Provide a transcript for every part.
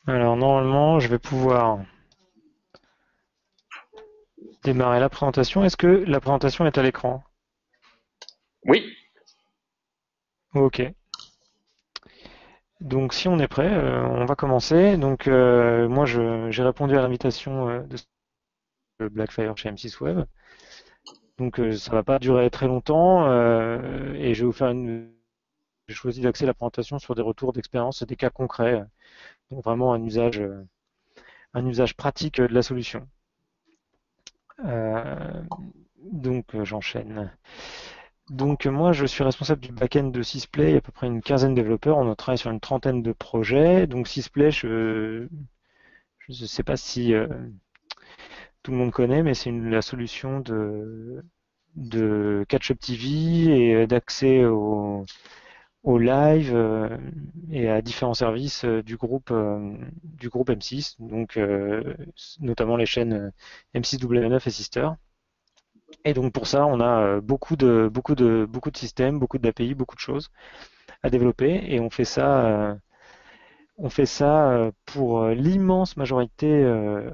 Alors normalement, je vais pouvoir démarrer la présentation. Est-ce que la présentation est à l'écran? Oui, Ok. Donc si on est prêt, on va commencer. Donc moi, j'ai répondu à l'invitation de Blackfire chez M6 Web. Donc ça va pas durer très longtemps et je vais vous faire une. J'ai choisi d'axer la présentation sur des retours d'expérience et des cas concrets. Donc vraiment un usage pratique de la solution. Euh, donc j'enchaîne. Donc moi je suis responsable du back-end de Sysplay, il y a à peu près une quinzaine de développeurs, on travaille sur une trentaine de projets. Donc Sysplay, je ne sais pas si tout le monde connaît, mais c'est la solution de Catch-up TV et d'accès au live et à différents services du groupe M6, donc notamment les chaînes M6W9 et Sister. Et donc pour ça, on a beaucoup de systèmes, beaucoup d'API, beaucoup de choses à développer, et on fait ça pour l'immense majorité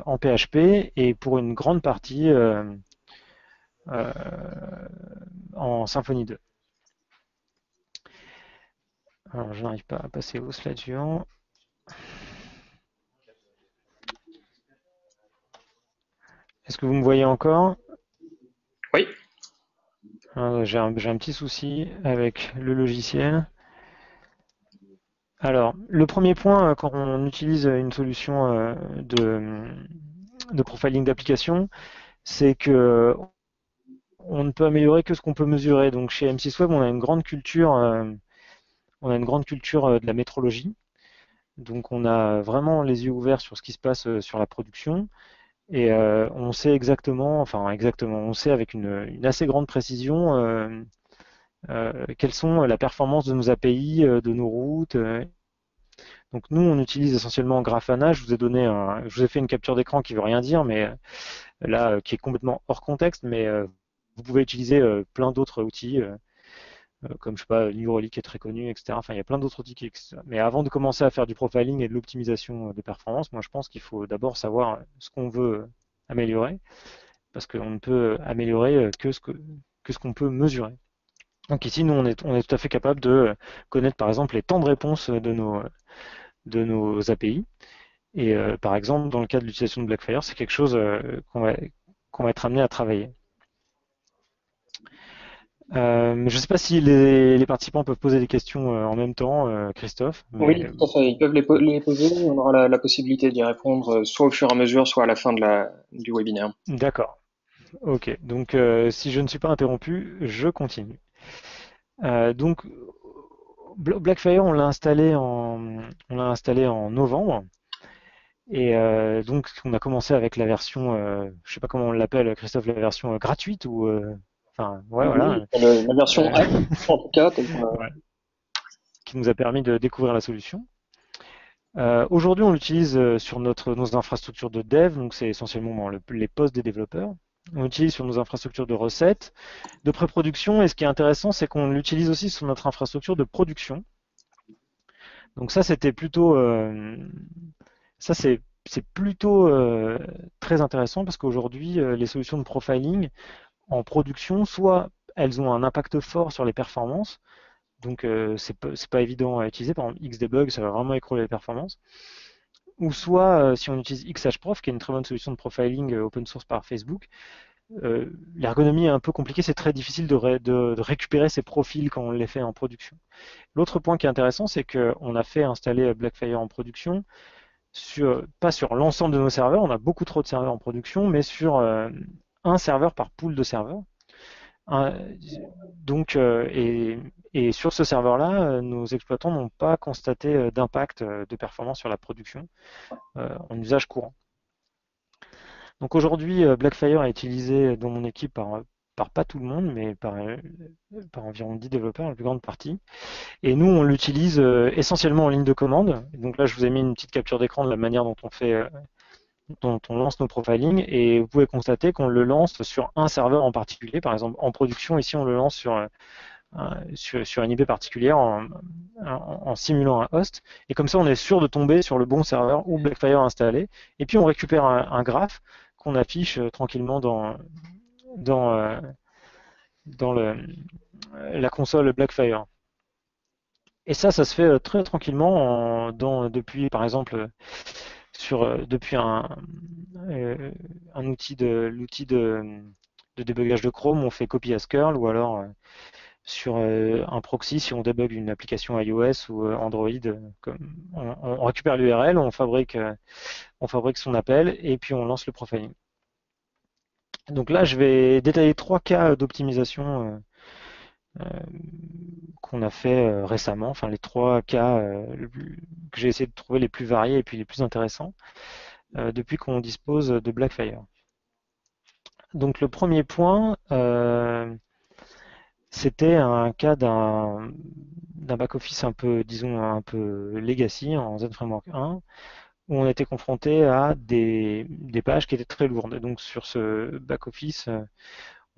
en PHP et pour une grande partie euh, en Symfony 2. Alors je n'arrive pas à passer au slide suivant. Est-ce que vous me voyez encore? oui. J'ai un petit souci avec le logiciel. Alors, le premier point, quand on utilise une solution de profiling d'application, c'est que on ne peut améliorer que ce qu'on peut mesurer. Donc chez M6 Web, on a une grande culture de la métrologie. Donc on a vraiment les yeux ouverts sur ce qui se passe sur la production. Et on sait exactement, on sait avec une assez grande précision quelles sont la performance de nos API, de nos routes. Donc nous, on utilise essentiellement Grafana. Je vous ai fait une capture d'écran qui veut rien dire, mais là, qui est complètement hors contexte. Mais vous pouvez utiliser plein d'autres outils, comme je sais pas, New Relic est très connu, etc. Enfin, il y a plein d'autres outils qui existent. Mais avant de commencer à faire du profiling et de l'optimisation de performance, moi, je pense qu'il faut d'abord savoir ce qu'on veut améliorer, parce qu'on ne peut améliorer que ce qu'on peut mesurer. Donc ici, nous, on est tout à fait capable de connaître, par exemple, les temps de réponse de nos API. Et par exemple, dans le cas de l'utilisation de Blackfire, c'est quelque chose qu'on va être amené à travailler. Je ne sais pas si les participants peuvent poser des questions en même temps, Christophe, Oui, mais tout à fait. Ils peuvent les poser. On aura la possibilité d'y répondre soit au fur et à mesure, soit à la fin du webinaire. d'accord. Ok, donc si je ne suis pas interrompu, je continue. Donc Blackfire, on l'a installé en novembre. Et donc, on a commencé avec la version, je sais pas comment on l'appelle, Christophe, la version gratuite ou, enfin, ouais, voilà, Oui, la version euh, 1, en tout cas, telle qu'on voilà, qui nous a permis de découvrir la solution. Aujourd'hui, on l'utilise sur nos infrastructures de dev, donc c'est essentiellement les postes des développeurs. On l'utilise sur nos infrastructures de recettes, de pré-production, et ce qui est intéressant, c'est qu'on l'utilise aussi sur notre infrastructure de production. Donc ça c'est plutôt très intéressant parce qu'aujourd'hui, les solutions de profiling en production, soit elles ont un impact fort sur les performances, donc c'est pas évident à utiliser. Par exemple, Xdebug, ça va vraiment écrouler les performances. Ou soit, si on utilise XHProf, qui est une très bonne solution de profiling open source par Facebook, l'ergonomie est un peu compliquée, c'est très difficile de récupérer ces profils quand on les fait en production. L'autre point qui est intéressant, c'est qu'on a fait installer Blackfire en production, pas sur l'ensemble de nos serveurs, on a beaucoup trop de serveurs en production, mais sur un serveur par pool de serveurs. Un- donc, et sur ce serveur-là, nos exploitants n'ont pas constaté d'impact de performance sur la production en usage courant. Donc aujourd'hui, Blackfire est utilisé dans mon équipe par pas tout le monde, mais par environ 10 développeurs, la plus grande partie. Et nous, on l'utilise essentiellement en ligne de commande. Donc là, je vous ai mis une petite capture d'écran de la manière dont on lance nos profilings, et vous pouvez constater qu'on le lance sur un serveur en particulier. Par exemple, en production, ici, on le lance sur sur une IP particulière en simulant un host. Et comme ça, on est sûr de tomber sur le bon serveur où Blackfire est installé. Et puis, on récupère un graphe qu'on affiche tranquillement dans, euh, dans la console Blackfire. Et ça se fait très tranquillement depuis, par exemple, depuis un l'outil de débugage de Chrome, on fait copy as curl, ou alors sur un proxy, si on débug une application iOS ou Android, on récupère l'URL, on fabrique son appel et puis on lance le profiling. Donc là, je vais détailler 3 cas d'optimisation euh, qu'on a fait récemment, enfin les 3 cas que j'ai essayé de trouver les plus variés et puis les plus intéressants depuis qu'on dispose de Blackfire. Donc le premier point, c'était un cas d'un back-office un peu, disons, un peu legacy en ZFramework 1, où on était confronté à des pages qui étaient très lourdes. Et donc sur ce back-office,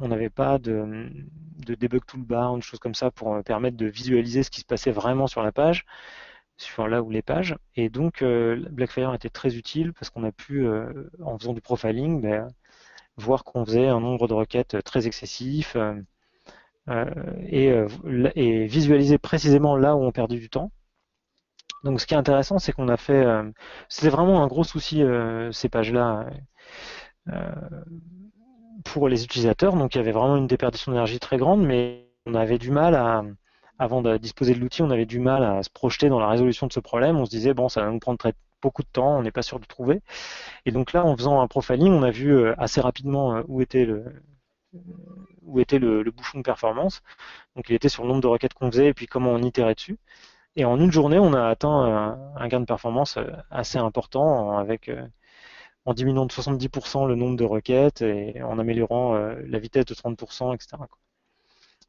on n'avait pas de debug toolbar, une chose comme ça pour permettre de visualiser ce qui se passait vraiment sur la page, sur là où les pages. Et donc Blackfire était très utile parce qu'on a pu, en faisant du profiling, voir qu'on faisait un nombre de requêtes très excessif et visualiser précisément là où on perdait du temps. Donc ce qui est intéressant, c'est qu'on a fait, c'était vraiment un gros souci ces pages-là euh, pour les utilisateurs. Donc il y avait vraiment une déperdition d'énergie très grande, mais on avait du mal avant de disposer de l'outil, on avait du mal à se projeter dans la résolution de ce problème. On se disait bon, ça va nous prendre beaucoup de temps, on n'est pas sûr de trouver. Et donc là, en faisant un profiling, on a vu assez rapidement où était le bouchon de performance. Donc il était sur le nombre de requêtes qu'on faisait et puis comment on itérait dessus. Et en une journée, on a atteint un gain de performance assez important en diminuant de 70% le nombre de requêtes et en améliorant la vitesse de 30%, etc.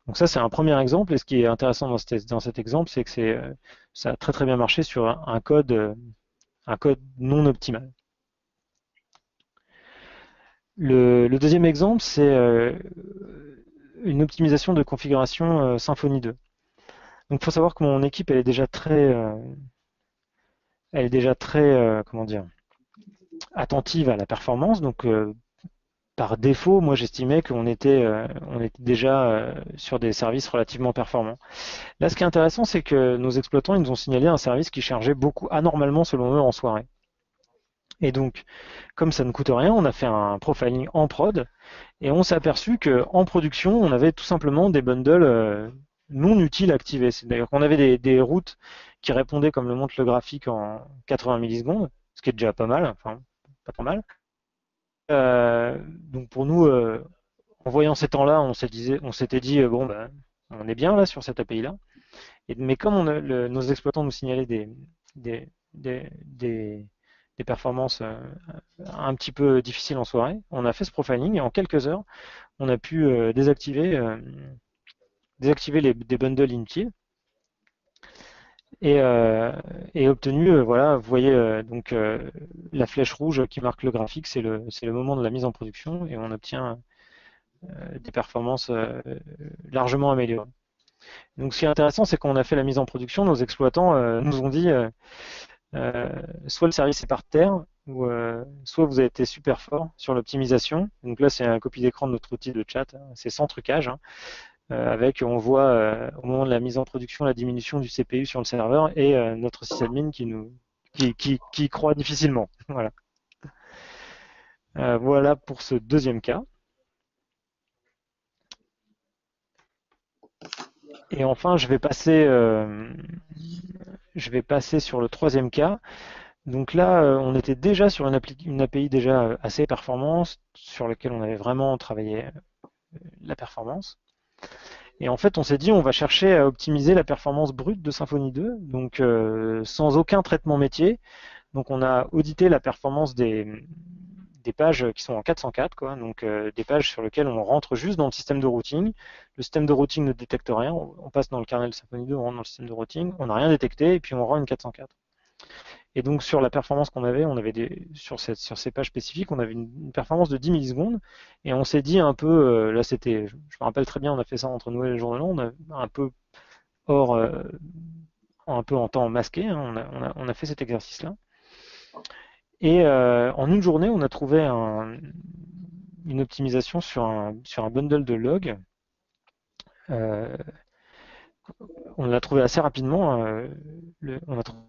Donc ça, c'est un premier exemple. Et ce qui est intéressant dans cet exemple, c'est que ça a très très bien marché sur un code non optimal. Le deuxième exemple, c'est une optimisation de configuration Symfony 2. Donc il faut savoir que mon équipe, elle est déjà très, comment dire, attentive à la performance. Donc par défaut, moi j'estimais on était déjà sur des services relativement performants. Là, ce qui est intéressant, c'est que nos exploitants ils nous ont signalé un service qui chargeait beaucoup anormalement selon eux en soirée. Et donc, comme ça ne coûte rien, on a fait un profiling en prod et on s'est aperçu qu'en production, on avait tout simplement des bundles non utiles activés. C'est-à-dire qu'on avait des routes qui répondaient, comme le montre le graphique, en 80 millisecondes, ce qui est déjà pas mal, enfin pas trop mal. Donc pour nous, en voyant ces temps-là, on s'était dit bon ben, on est bien là sur cette API-là. Mais comme nos exploitants nous signalaient des, des, des- des performances un petit peu difficiles en soirée, on a fait ce profiling et en quelques heures, on a pu désactiver des bundles inutiles et, euh, et obtenu, voilà, vous voyez donc la flèche rouge qui marque le graphique, c'est le moment de la mise en production et on obtient des performances largement améliorées. Donc ce qui est intéressant, c'est qu'on a fait la mise en production, nos exploitants nous ont dit soit le service est par terre, ou soit vous avez été super fort sur l'optimisation. Donc là, c'est un copie d'écran de notre outil de chat, hein. C'est sans trucage, hein, on voit au moment de la mise en production la diminution du CPU sur le serveur et notre sysadmin qui croit difficilement. Voilà. Voilà pour ce deuxième cas. Et enfin, je vais passer sur le troisième cas. Donc là, on était déjà sur une API déjà assez performante, sur laquelle on avait vraiment travaillé la performance. Et en fait, on s'est dit, on va chercher à optimiser la performance brute de Symfony 2, donc sans aucun traitement métier. Donc on a audité la performance des pages qui sont en 404, quoi, donc des pages sur lesquelles on rentre juste dans le système de routing. Le système de routing ne détecte rien, on passe dans le kernel Symfony 2, on rentre dans le système de routing, on n'a rien détecté, et puis on rend une 404. Et donc sur la performance qu'on avait, sur ces pages spécifiques, on avait une performance de 10 millisecondes. Et on s'est dit un peu, là c'était, je me rappelle très bien, on a fait ça entre Noël et le jour de l'an, on a un peu hors, un peu en temps masqué, hein, on a fait cet exercice-là. Et en une journée, on a trouvé une optimisation sur un bundle de logs. Euh, on l'a trouvé assez rapidement.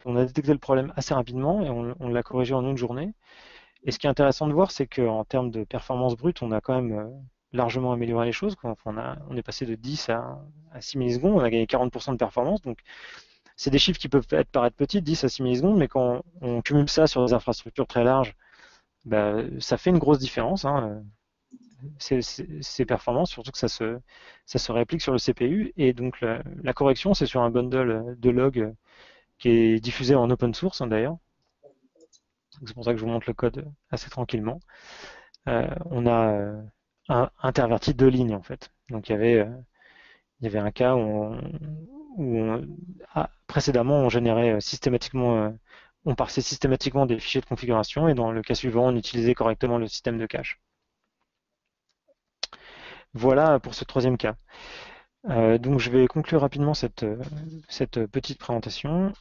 On a détecté le problème assez rapidement et on l'a corrigé en une journée. Et ce qui est intéressant de voir, c'est qu'en termes de performance brute, on a quand même largement amélioré les choses. Enfin, on est passé de 10 à 6 millisecondes, on a gagné 40% de performance. Donc, c'est des chiffres qui peuvent paraître petits, 10 à 6 millisecondes, mais quand on cumule ça sur des infrastructures très larges, bah, ça fait une grosse différence, hein, ces performances, surtout que ça se réplique sur le CPU. Et donc, la correction, c'est sur un bundle de logs qui est diffusé en open source, hein, d'ailleurs. C'est pour ça que je vous montre le code assez tranquillement. On a interverti deux lignes en fait. Donc il y avait un cas précédemment on générait systématiquement, on parsait systématiquement des fichiers de configuration et dans le cas suivant on utilisait correctement le système de cache. Voilà pour ce troisième cas. Donc je vais conclure rapidement cette petite présentation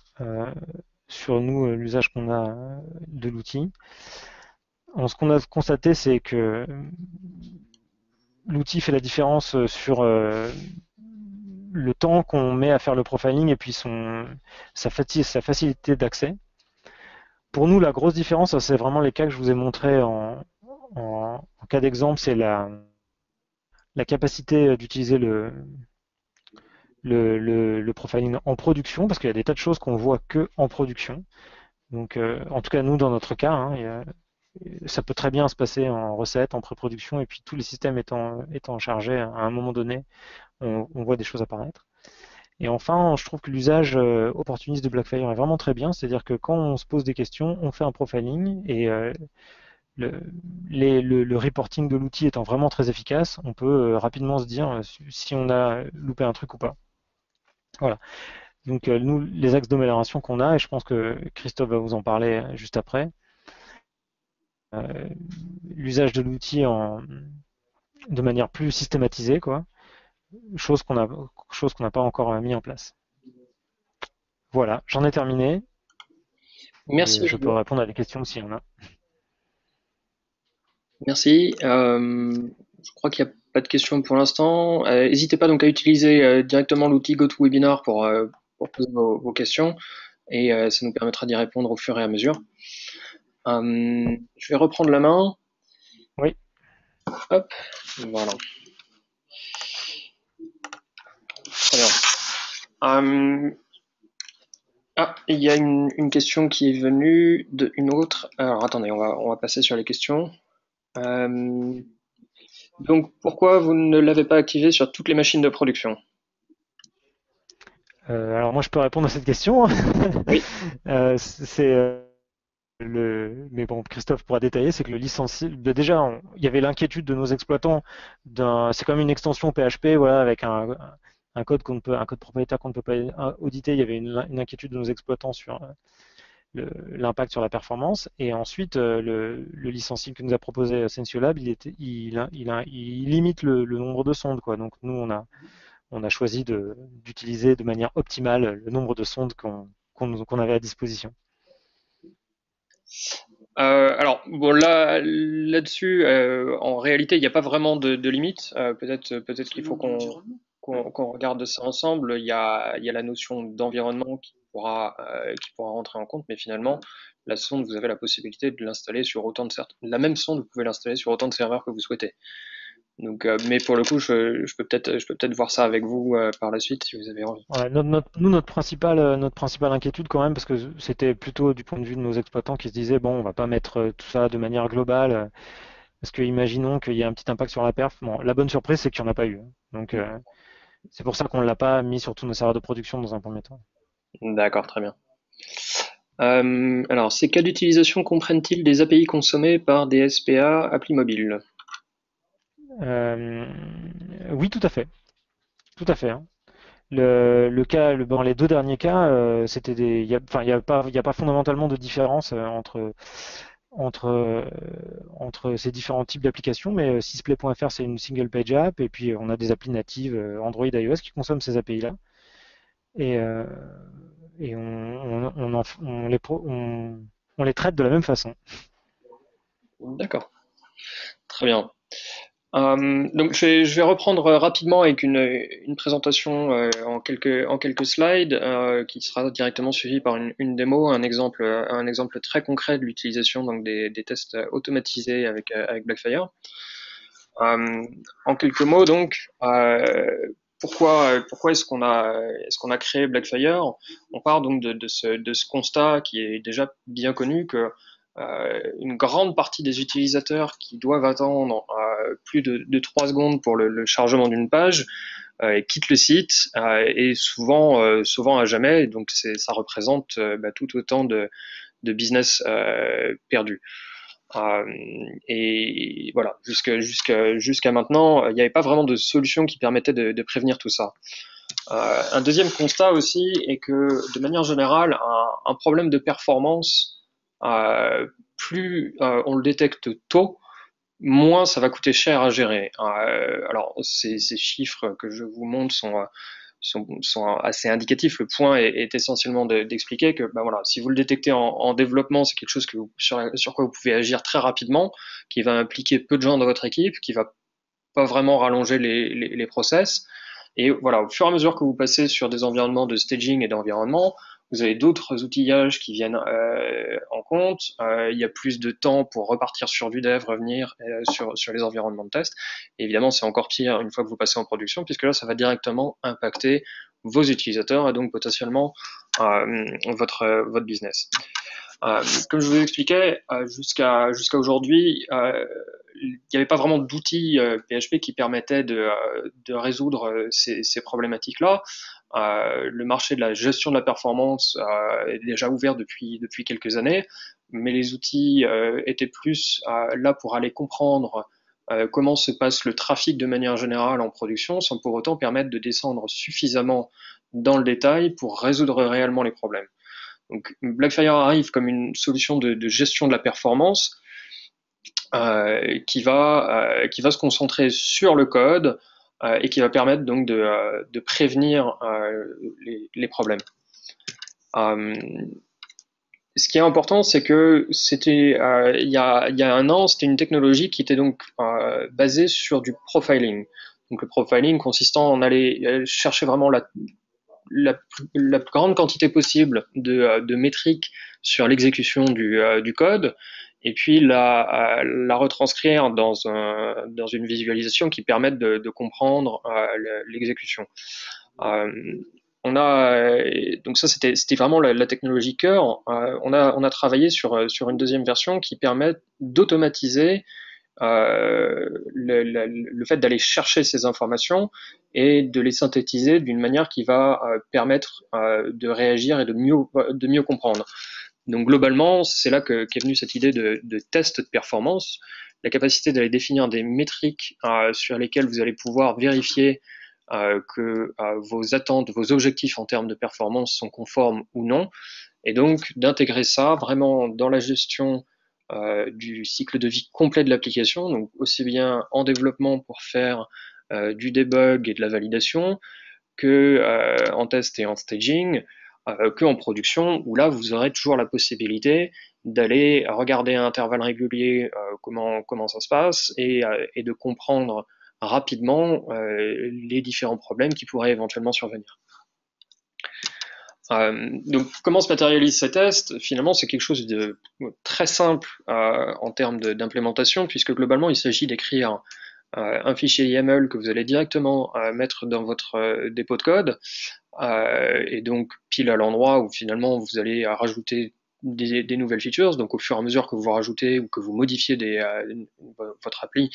sur nous l'usage qu'on a de l'outil. Ce qu'on a constaté c'est que l'outil fait la différence sur le temps qu'on met à faire le profiling et puis sa facilité d'accès. Pour nous, la grosse différence, c'est vraiment les cas que je vous ai montrés en cas d'exemple, c'est la capacité d'utiliser le profiling en production, parce qu'il y a des tas de choses qu'on voit que en production. Donc, en tout cas, nous, dans notre cas, hein, ça peut très bien se passer en recette, en pré-production, et puis tous les systèmes étant chargés à un moment donné, on voit des choses apparaître. Et enfin, je trouve que l'usage opportuniste de Blackfire est vraiment très bien, c'est-à-dire que quand on se pose des questions, on fait un profiling et le, le reporting de l'outil étant vraiment très efficace, on peut rapidement se dire si on a loupé un truc ou pas. Voilà. Donc nous, les axes d'amélioration qu'on a, et je pense que Christophe va vous en parler juste après, euh, l'usage de l'outil de manière plus systématisée, quoi, chose qu'on n'a pas encore mis en place. Voilà, j'en ai terminé. Merci Et je peux Olivier. répondre à des questions s'il y en a. Merci. Je crois qu'il n'y a pas de questions pour l'instant. N'hésitez pas donc à utiliser directement l'outil GoToWebinar pour poser vos questions et ça nous permettra d'y répondre au fur et à mesure. Je vais reprendre la main. Oui. Hop, voilà. Très bien. Il y a une question qui est venue d'une autre. Alors attendez, on va passer sur les questions. Donc pourquoi vous ne l'avez pas activé sur toutes les machines de production? Alors moi je peux répondre à cette question. Oui. C'est mais bon, Christophe pourra détailler, c'est que le licencié, déjà, il y avait l'inquiétude de nos exploitants c'est comme une extension PHP, voilà, avec un code un code propriétaire qu'on ne peut pas auditer. Il y avait une inquiétude de nos exploitants sur l'impact sur la performance. Et ensuite, le licencié que nous a proposé Sensiolab, il limite le nombre de sondes, quoi. Donc nous, on a choisi d'utiliser de manière optimale le nombre de sondes qu'on avait à disposition. Alors bon là-dessus, en réalité, il n'y a pas vraiment de limite. Peut-être qu'il faut qu'on regarde ça ensemble. Il y a la notion d'environnement qui pourra rentrer en compte, mais finalement, la sonde, vous avez la possibilité de l'installer sur autant de serveurs. La même sonde, vous pouvez l'installer sur autant de serveurs que vous souhaitez. Donc, mais pour le coup, je peux peut-être voir ça avec vous par la suite si vous avez envie. Ouais, nous, notre principale inquiétude quand même, parce que c'était plutôt du point de vue de nos exploitants qui se disaient, bon, on va pas mettre tout ça de manière globale, parce que imaginons qu'il y ait un petit impact sur la perf. Bon, la bonne surprise, c'est qu'il n'y en a pas eu, hein. Donc, c'est pour ça qu'on ne l'a pas mis sur tous nos serveurs de production dans un premier temps. D'accord, très bien. Alors, ces cas d'utilisation comprennent-ils des API consommées par des SPA appli mobile? Oui, tout à fait. Tout à fait, hein. Bon, les deux derniers cas, c'était enfin, il y a pas fondamentalement de différence entre, euh, entre ces différents types d'applications, mais Sysplay.fr, c'est une single page app, et puis on a des applis natives Android, iOS qui consomment ces API-là, et, euh, et on les traite de la même façon. D'accord, très bien. Donc je vais reprendre rapidement avec une présentation en quelques slides qui sera directement suivie par une démo, un exemple très concret de l'utilisation donc des tests automatisés avec Blackfire. En quelques mots donc, pourquoi est-ce qu'on a créé Blackfire? On part donc de ce constat qui est déjà bien connu que une grande partie des utilisateurs qui doivent attendre plus de 3 secondes pour le chargement d'une page quittent le site et souvent à jamais. Donc ça représente tout autant de business perdu. Euh, et voilà, jusqu'à maintenant, il n'y avait pas vraiment de solution qui permettait de prévenir tout ça. Un deuxième constat aussi est que, de manière générale, un problème de performance, plus on le détecte tôt, moins ça va coûter cher à gérer. Alors, ces chiffres que je vous montre sont assez indicatifs. Le point est essentiellement d'expliquer que ben voilà, si vous le détectez en développement, c'est quelque chose sur quoi vous pouvez agir très rapidement, qui va impliquer peu de gens dans votre équipe, qui va pas vraiment rallonger les process. Et voilà, au fur et à mesure que vous passez sur des environnements de staging et d'environnement, vous avez d'autres outillages qui viennent en compte. Il y a plus de temps pour repartir sur du dev, revenir sur les environnements de test. Et évidemment, c'est encore pire une fois que vous passez en production, puisque là, ça va directement impacter vos utilisateurs et donc potentiellement votre business. Comme je vous expliquais, jusqu'à aujourd'hui, il n'y avait pas vraiment d'outils PHP qui permettaient de résoudre ces problématiques-là. Le marché de la gestion de la performance est déjà ouvert depuis quelques années, mais les outils étaient plus là pour aller comprendre comment se passe le trafic de manière générale en production, sans pour autant permettre de descendre suffisamment dans le détail pour résoudre réellement les problèmes. Donc Blackfire arrive comme une solution de gestion de la performance qui va se concentrer sur le code et qui va permettre donc de prévenir les problèmes. Euh, Ce qui est important, c'est que il y a un an, c'était une technologie qui était donc basée sur du profiling. Donc le profiling consistant en aller chercher vraiment la plus grande quantité possible de métriques sur l'exécution du code et puis la retranscrire dans une visualisation qui permette de comprendre l'exécution. Euh, donc ça c'était vraiment la technologie cœur. On a travaillé sur une deuxième version qui permet d'automatiser le fait d'aller chercher ces informations et de les synthétiser d'une manière qui va permettre de réagir et de mieux comprendre. Donc globalement, c'est là qu'est venue cette idée de test de performance, la capacité d'aller définir des métriques sur lesquelles vous allez pouvoir vérifier que vos attentes, vos objectifs en termes de performance sont conformes ou non, et donc d'intégrer ça vraiment dans la gestion du cycle de vie complet de l'application, donc aussi bien en développement pour faire du debug et de la validation, que en test et en staging, que en production, où là vous aurez toujours la possibilité d'aller regarder à intervalles réguliers comment ça se passe et de comprendre rapidement les différents problèmes qui pourraient éventuellement survenir. Donc, comment se matérialisent ces tests? Finalement, c'est quelque chose de très simple en termes d'implémentation, puisque globalement, il s'agit d'écrire un fichier YAML que vous allez directement mettre dans votre dépôt de code, et donc pile à l'endroit où finalement vous allez rajouter des nouvelles features. Donc, au fur et à mesure que vous rajoutez ou que vous modifiez votre appli,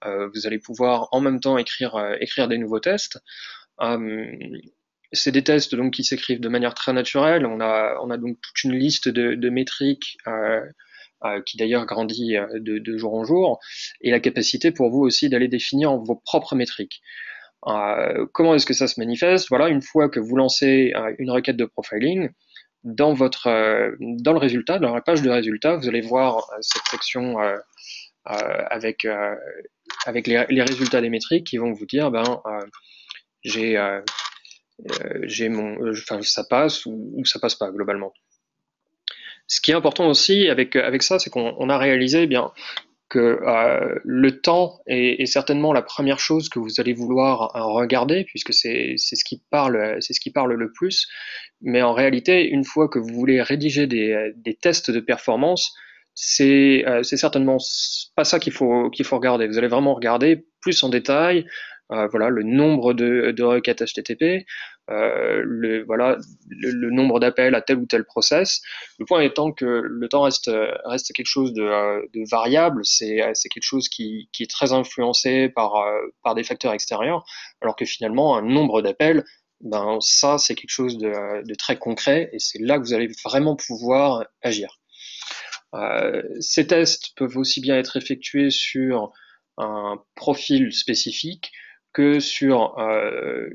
vous allez pouvoir en même temps écrire des nouveaux tests. C'est des tests donc qui s'écrivent de manière très naturelle. On a donc toute une liste de métriques qui d'ailleurs grandit de jour en jour, et la capacité pour vous aussi d'aller définir vos propres métriques. Comment est-ce que ça se manifeste? Voilà, une fois que vous lancez une requête de profiling, dans le résultat, dans la page de résultat, vous allez voir cette section avec les résultats des métriques qui vont vous dire j'ai enfin ça passe ou ça passe pas globalement. Ce qui est important aussi avec ça, c'est qu'on a réalisé bien que le temps est certainement la première chose que vous allez vouloir regarder, puisque c'est ce qui parle le plus. Mais en réalité, une fois que vous voulez rédiger des tests de performance, c'est certainement pas ça qu'il faut regarder. Vous allez vraiment regarder plus en détail, voilà, le nombre de requêtes HTTP, voilà, le nombre d'appels à tel ou tel process. Le point étant que le temps reste quelque chose de variable, c'est quelque chose qui est très influencé par des facteurs extérieurs, alors que finalement un nombre d'appels, ben ça c'est quelque chose de très concret et c'est là que vous allez vraiment pouvoir agir. Ces tests peuvent aussi bien être effectués sur un profil spécifique que sur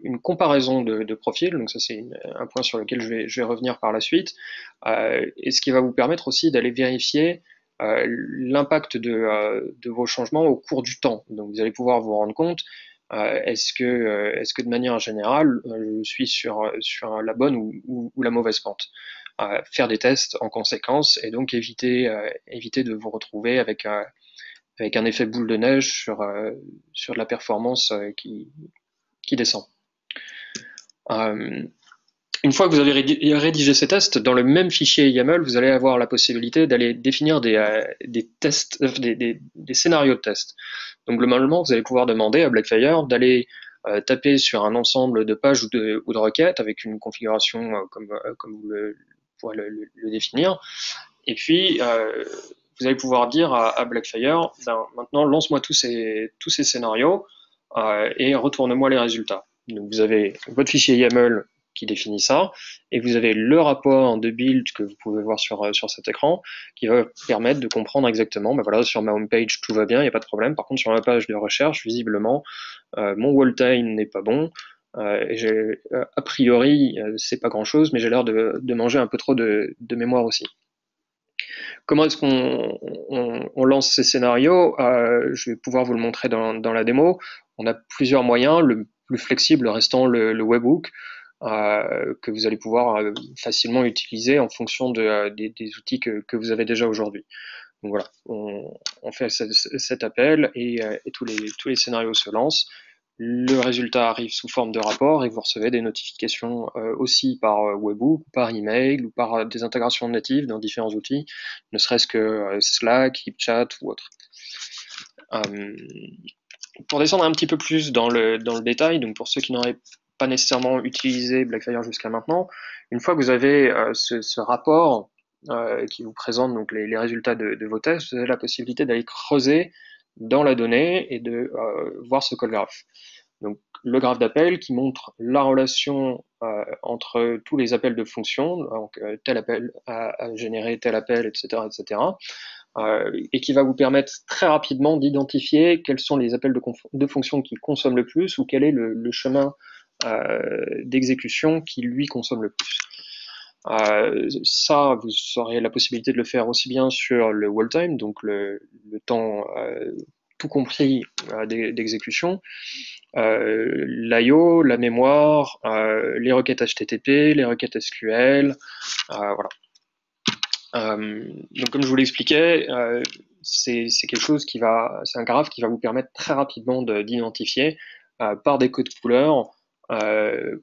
une comparaison de profils. Donc ça c'est un point sur lequel je vais revenir par la suite. Et ce qui va vous permettre aussi d'aller vérifier l'impact de vos changements au cours du temps. Donc vous allez pouvoir vous rendre compte est-ce que de manière générale je suis sur la bonne ou la mauvaise pente. Faire des tests en conséquence et donc éviter de vous retrouver avec un effet boule de neige sur de la performance qui descend. Une fois que vous avez rédigé ces tests, dans le même fichier YAML, vous allez avoir la possibilité d'aller définir des tests, des scénarios de test. Donc globalement, vous allez pouvoir demander à Blackfire d'aller taper sur un ensemble de pages ou de requêtes avec une configuration comme vous pourrez le définir. Et puis, vous allez pouvoir dire à Blackfire, maintenant lance-moi tous ces scénarios et retourne-moi les résultats. Donc vous avez votre fichier YAML qui définit ça, et vous avez le rapport de build que vous pouvez voir sur cet écran, qui va permettre de comprendre exactement, voilà, sur ma homepage tout va bien, il n'y a pas de problème, par contre sur ma page de recherche, visiblement, mon wall time n'est pas bon, a priori, c'est pas grand chose, mais j'ai l'air de manger un peu trop de mémoire aussi. Comment est-ce qu'on lance ces scénarios? Je vais pouvoir vous le montrer dans la démo. On a plusieurs moyens, le plus flexible restant le webhook, que vous allez pouvoir facilement utiliser en fonction des outils que vous avez déjà aujourd'hui. Donc voilà, on fait cet appel et tous les scénarios se lancent. Le résultat arrive sous forme de rapport et vous recevez des notifications aussi par webhook, par email ou par des intégrations natives dans différents outils, ne serait-ce que Slack, HipChat ou autre. Pour descendre un petit peu plus dans le détail, donc pour ceux qui n'auraient pas nécessairement utilisé Blackfire jusqu'à maintenant, une fois que vous avez ce rapport qui vous présente donc les résultats de vos tests, vous avez la possibilité d'aller creuser dans la donnée et de voir ce call graph. Donc le graphe d'appel qui montre la relation entre tous les appels de fonction, donc tel appel a généré tel appel, etc., etc., et qui va vous permettre très rapidement d'identifier quels sont les appels de fonction qui consomment le plus ou quel est le chemin d'exécution qui lui consomme le plus. Ça, vous aurez la possibilité de le faire aussi bien sur le wall time, donc le temps tout compris d'exécution, l'IO, la mémoire, les requêtes HTTP, les requêtes SQL, voilà. Donc comme je vous l'expliquais, c'est quelque chose c'est un graphe qui va vous permettre très rapidement d'identifier par des codes couleurs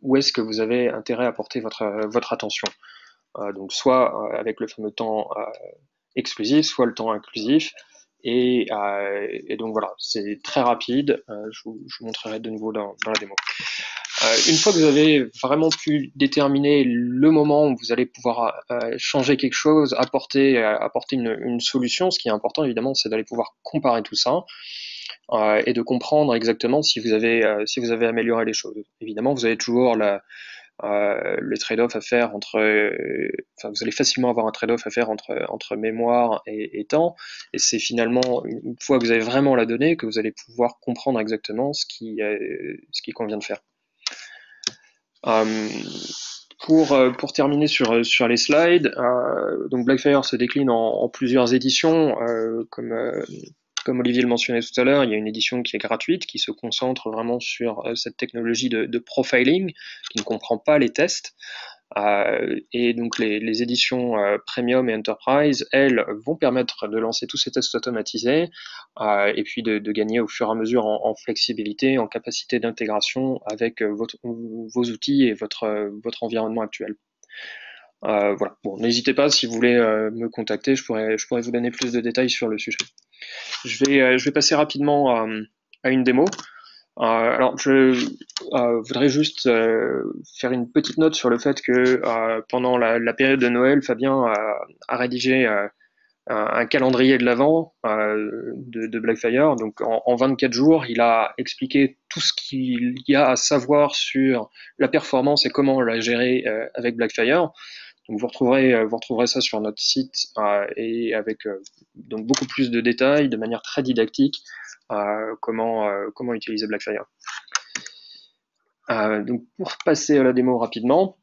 où est-ce que vous avez intérêt à porter votre attention. Donc soit avec le fameux temps exclusif, soit le temps inclusif. Et donc voilà, c'est très rapide. Je vous montrerai de nouveau dans la démo. Une fois que vous avez vraiment pu déterminer le moment où vous allez pouvoir changer quelque chose, apporter une solution, ce qui est important évidemment, c'est d'aller pouvoir comparer tout ça et de comprendre exactement si vous avez amélioré les choses. Évidemment, vous avez toujours le trade-off à faire entre, enfin, vous allez facilement avoir un trade-off à faire entre mémoire et temps, et c'est finalement une fois que vous avez vraiment la donnée que vous allez pouvoir comprendre exactement ce qui convient de faire. Euh, pour terminer sur les slides, donc Blackfire se décline en plusieurs éditions, comme Olivier le mentionnait tout à l'heure. Il y a une édition qui est gratuite, qui se concentre vraiment sur cette technologie de profiling, qui ne comprend pas les tests. Et donc les éditions Premium et Enterprise, elles, vont permettre de lancer tous ces tests automatisés et puis de gagner au fur et à mesure en flexibilité, en capacité d'intégration avec vos outils et votre environnement actuel. Voilà. Bon, n'hésitez pas si vous voulez me contacter, je pourrais vous donner plus de détails sur le sujet. Je vais passer rapidement à une démo. Alors, je voudrais juste faire une petite note sur le fait que pendant la période de Noël, Fabien a rédigé un calendrier de l'Avent de Blackfire. Donc, en 24 jours, il a expliqué tout ce qu'il y a à savoir sur la performance et comment la gérer avec Blackfire. Donc, vous retrouverez ça sur notre site et avec donc beaucoup plus de détails, de manière très didactique, comment utiliser Blackfire. Donc pour passer à la démo rapidement,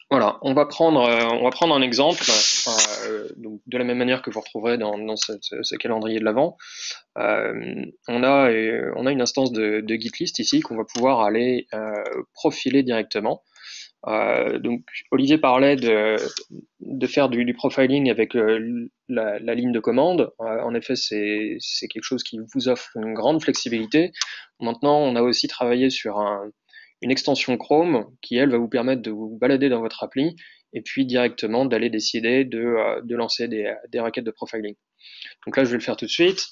voilà, on va prendre un exemple, donc de la même manière que vous retrouverez dans ce calendrier de l'Avent. On a une instance de GitList ici qu'on va pouvoir aller profiler directement. Donc Olivier parlait de faire du profiling avec la ligne de commande. En effet, c'est quelque chose qui vous offre une grande flexibilité. Maintenant, on a aussi travaillé sur une extension Chrome qui, elle, va vous permettre de vous balader dans votre appli et puis directement d'aller décider de lancer des requêtes de profiling. Donc là, je vais le faire tout de suite.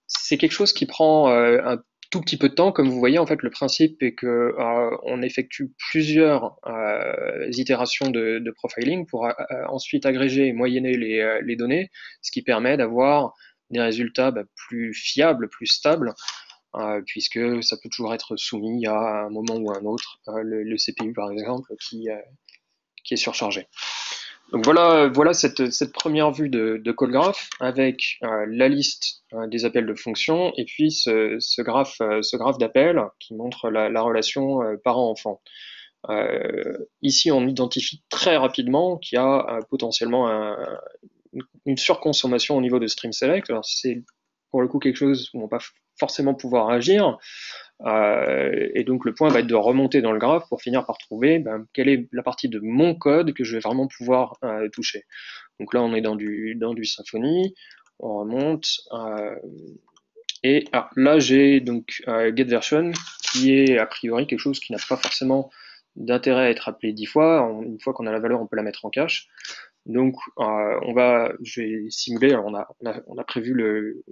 C'est quelque chose qui prend un tout petit peu de temps. Comme vous voyez, en fait, le principe est que on effectue plusieurs itérations de profiling pour ensuite agréger et moyenner les données, ce qui permet d'avoir des résultats plus fiables, plus stables, puisque ça peut toujours être soumis à un moment ou à un autre, le CPU par exemple, qui est surchargé. Donc voilà cette première vue de call graph avec la liste des appels de fonctions et puis ce graphe d'appel qui montre la relation parent-enfant. Ici, on identifie très rapidement qu'il y a potentiellement une surconsommation au niveau de stream select. Alors c'est pour le coup quelque chose où on va pas forcément pouvoir agir. Et donc le point va être de remonter dans le graphe pour finir par trouver quelle est la partie de mon code que je vais vraiment pouvoir toucher. Donc là on est dans du Symfony, on remonte, et là j'ai donc getVersion qui est a priori quelque chose qui n'a pas forcément d'intérêt à être appelé 10 fois. Une fois qu'on a la valeur, on peut la mettre en cache. Donc je vais simuler, alors on a prévu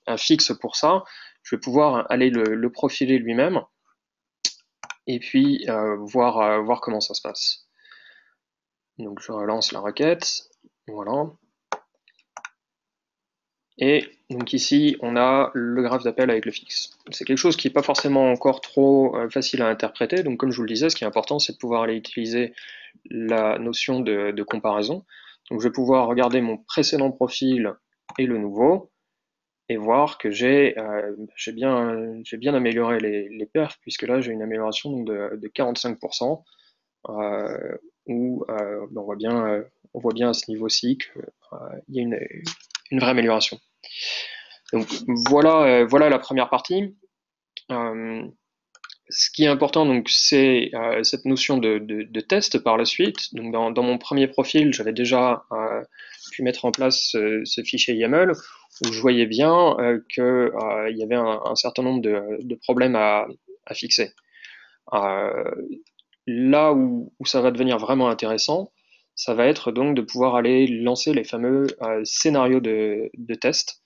un fixe pour ça. Je vais pouvoir aller le profiler lui-même et puis voir comment ça se passe. Donc je relance la requête, voilà. Et donc ici, on a le graphe d'appel avec le fixe. C'est quelque chose qui n'est pas forcément encore trop facile à interpréter, donc comme je vous le disais, ce qui est important, c'est de pouvoir aller utiliser la notion de comparaison. Donc je vais pouvoir regarder mon précédent profil et le nouveau, et voir que j'ai bien amélioré les perfs, puisque là j'ai une amélioration donc, de 45%, où on voit bien à ce niveau-ci qu'il y a une vraie amélioration. Donc voilà la première partie. Ce qui est important, donc, c'est cette notion de test par la suite. Donc, dans mon premier profil, j'avais déjà pu mettre en place ce fichier YAML où je voyais bien qu'il y avait un certain nombre de problèmes à fixer. Là où ça va devenir vraiment intéressant, ça va être donc de pouvoir aller lancer les fameux scénarios de test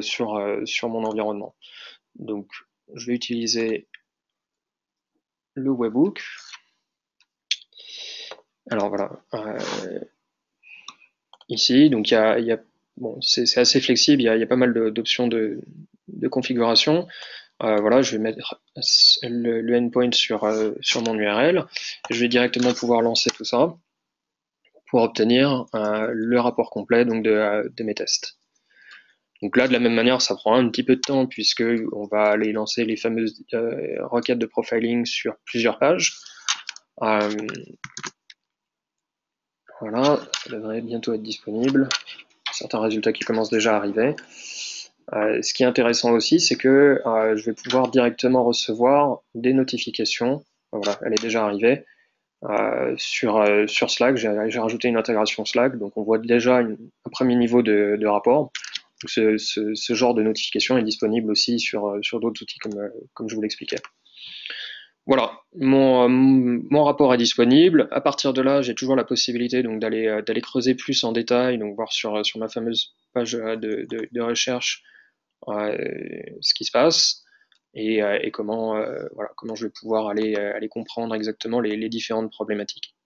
sur mon environnement. Donc, je vais utiliser le webhook. Alors voilà, ici, donc bon, c'est assez flexible, il y a pas mal d'options de configuration. Voilà, je vais mettre le endpoint sur mon URL. Je vais directement pouvoir lancer tout ça pour obtenir le rapport complet donc de mes tests. Donc là, de la même manière, ça prend un petit peu de temps puisque on va aller lancer les fameuses requêtes de profiling sur plusieurs pages. Voilà, ça devrait bientôt être disponible. Certains résultats qui commencent déjà à arriver. Ce qui est intéressant aussi, c'est que je vais pouvoir directement recevoir des notifications. Voilà, elle est déjà arrivée sur Slack. J'ai rajouté une intégration Slack, donc on voit déjà un premier niveau de rapport. Donc ce genre de notification est disponible aussi sur d'autres outils comme je vous l'expliquais. Voilà, mon rapport est disponible. À partir de là, j'ai toujours la possibilité donc d'aller creuser plus en détail, donc voir sur ma fameuse page de recherche ce qui se passe et comment voilà comment je vais pouvoir aller comprendre exactement les différentes problématiques.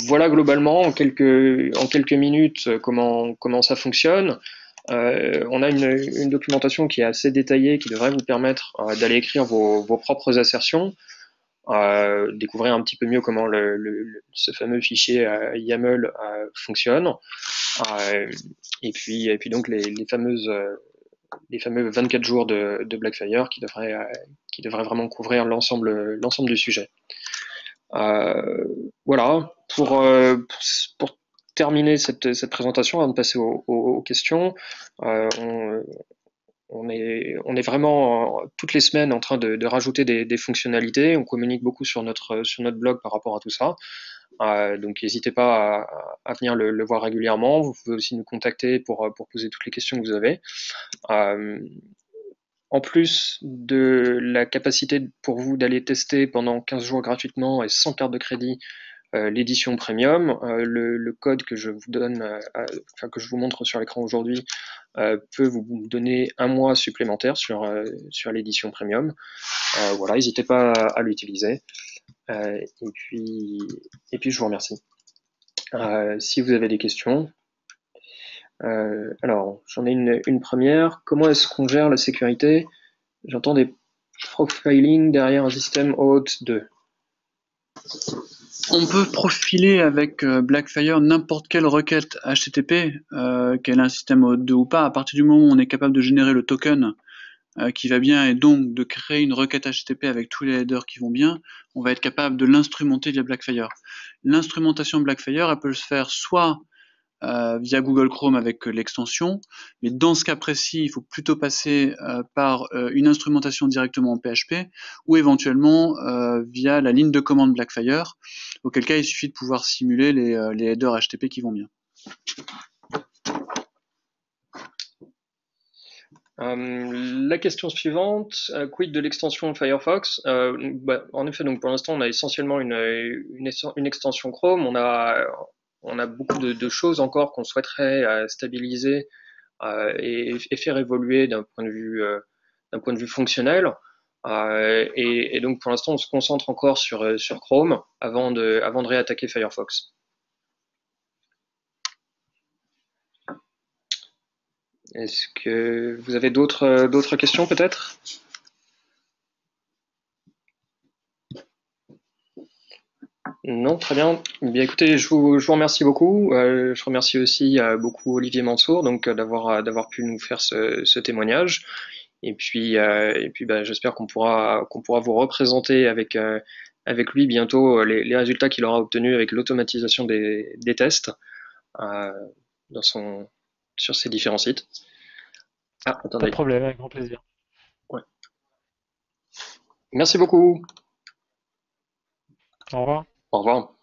Voilà globalement en quelques minutes comment ça fonctionne. On a une documentation qui est assez détaillée qui devrait vous permettre d'aller écrire vos propres assertions, découvrir un petit peu mieux comment ce fameux fichier YAML fonctionne, et puis donc les fameux 24 jours de Blackfire qui devraient vraiment couvrir l'ensemble du sujet. Voilà, pour terminer cette présentation, avant de passer aux questions, on est vraiment toutes les semaines en train de rajouter des fonctionnalités. On communique beaucoup sur notre blog par rapport à tout ça. Donc n'hésitez pas à venir le voir régulièrement. Vous pouvez aussi nous contacter pour poser toutes les questions que vous avez. En plus de la capacité pour vous d'aller tester pendant 15 jours gratuitement et sans carte de crédit l'édition premium, le code que je vous donne, que je vous montre sur l'écran aujourd'hui, peut vous donner un mois supplémentaire sur l'édition premium. Voilà, n'hésitez pas à l'utiliser. Et puis je vous remercie. Si vous avez des questions, alors j'en ai une première. Comment est-ce qu'on gère la sécurité? J'entends des profiling derrière un système OAuth 2. On peut profiler avec Blackfire n'importe quelle requête HTTP, qu'elle ait un système OAuth 2 ou pas, à partir du moment où on est capable de générer le token qui va bien et donc de créer une requête HTTP avec tous les headers qui vont bien, on va être capable de l'instrumenter via Blackfire. L'instrumentation Blackfire, elle peut se faire soit via Google Chrome avec l'extension, mais dans ce cas précis, il faut plutôt passer par une instrumentation directement en PHP ou éventuellement via la ligne de commande Blackfire, auquel cas il suffit de pouvoir simuler les headers HTTP qui vont bien. La question suivante, quid de l'extension Firefox? En effet, donc pour l'instant, on a essentiellement une extension Chrome. On a beaucoup de choses encore qu'on souhaiterait stabiliser et faire évoluer d'un point de vue fonctionnel. Et donc pour l'instant, on se concentre encore sur Chrome avant de réattaquer Firefox. Est-ce que vous avez d'autres questions peut-être? Non, très bien. Bien écoutez, je vous remercie beaucoup. Je remercie aussi beaucoup Olivier Mansour donc d'avoir pu nous faire ce témoignage. Et puis j'espère qu'on pourra vous représenter avec lui bientôt les résultats qu'il aura obtenus avec l'automatisation des tests euh, sur ses différents sites. Ah, Pas de attendez. problème, avec grand plaisir. Ouais. Merci beaucoup. Au revoir. Au revoir.